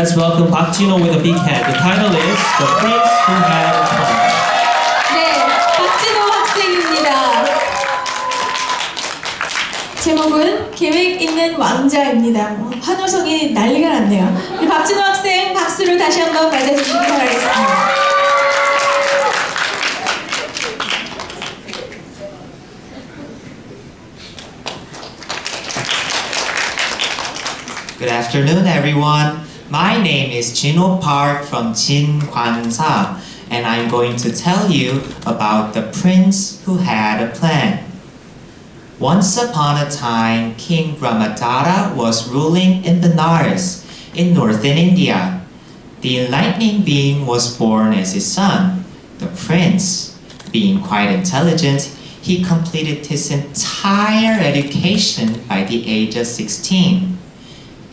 Let's welcome Park Jin-ho with a big hand. The title is The Prince Who Had a Plan. 네, 박진호 학생입니다. 제목은 계획 있는 왕자입니다. 환호성이 난리가 났네요. 우리 박진호 학생 박수로 다시 한번 맞아주시기 바라겠습니다. Good afternoon, everyone. My name is Jin-ho Park from Jin-Kwan-sa, and I'm going to tell you about the prince who had a plan. Once upon a time, King Brahmadara was ruling in Benares in northern India. The enlightening being was born as his son, the prince. Being quite intelligent, he completed his entire education by the age of 16.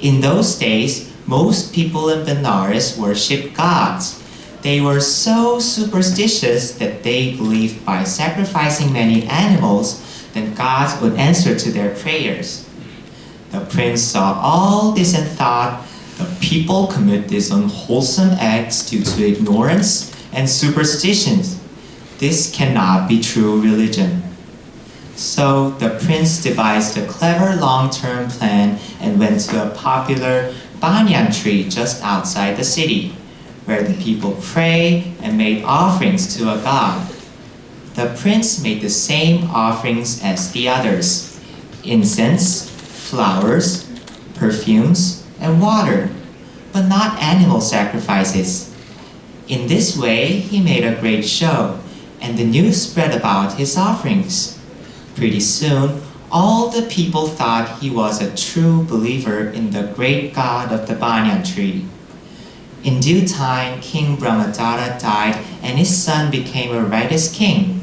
In those days, most people in Benares worshipped gods. They were so superstitious that they believed by sacrificing many animals, then gods would answer to their prayers. The prince saw all this and thought, the people commit these unwholesome acts due to ignorance and superstitions. This cannot be true religion. So the prince devised a clever long-term plan and went to a popular banyan tree just outside the city, where the people pray and made offerings to a god. The prince made the same offerings as the others: incense, flowers, perfumes, and water, but not animal sacrifices. In this way, he made a great show, and the news spread about his offerings. Pretty soon, all the people thought he was a true believer in the great god of the banyan tree. In due time, King Brahmadara died and his son became a righteous king.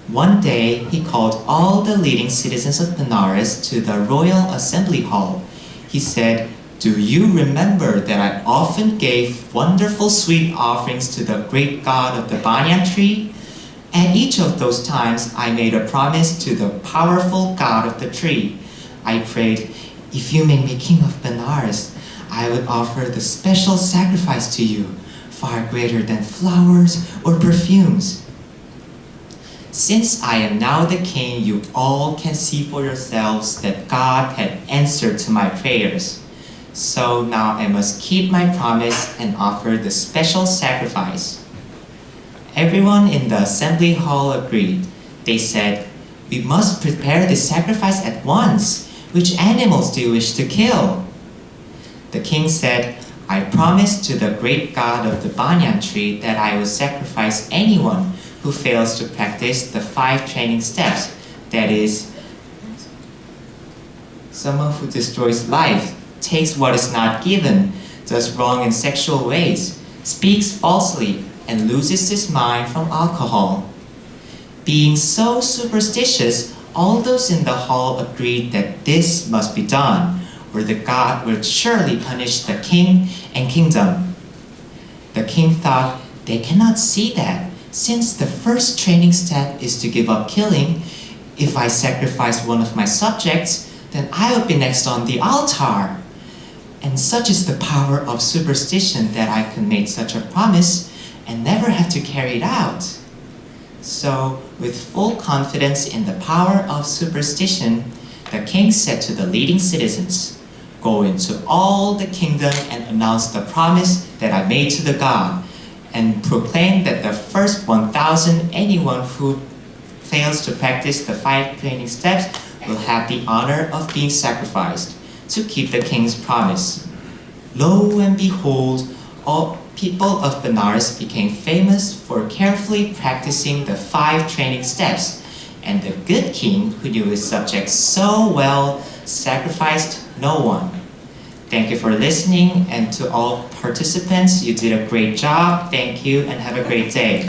One day, he called all the leading citizens of Benares to the royal assembly hall. He said, "Do you remember that I often gave wonderful sweet offerings to the great god of the banyan tree? At each of those times, I made a promise to the powerful god of the tree. I prayed, if you make me king of Benares, I would offer the special sacrifice to you, far greater than flowers or perfumes. Since I am now the king, you all can see for yourselves that God had answered to my prayers. So now I must keep my promise and offer the special sacrifice." Everyone in the assembly hall agreed. They said, "We must prepare the sacrifice at once. Which animals do you wish to kill?" The king said, "I promise to the great god of the banyan tree that I will sacrifice anyone who fails to practice the 5 training steps. That is, someone who destroys life, takes what is not given, does wrong in sexual ways, speaks falsely, and loses his mind from alcohol." Being so superstitious, all those in the hall agreed that this must be done, or the god will surely punish the king and kingdom. The king thought, they cannot see that, since the first training step is to give up killing. If I sacrifice one of my subjects, then I will be next on the altar. And such is the power of superstition that I can make such a promise and never have to carry it out. So, with full confidence in the power of superstition, the king said to the leading citizens, "Go into all the kingdom and announce the promise that I made to the god, and proclaim that the first 1,000 anyone who fails to practice the 5 training steps will have the honor of being sacrificed to keep the king's promise." Lo and behold, all people of Benares became famous for carefully practicing the 5 training steps, and the good king, who knew his subjects so well, sacrificed no one. Thank you for listening, and to all participants, you did a great job. Thank you, and have a great day.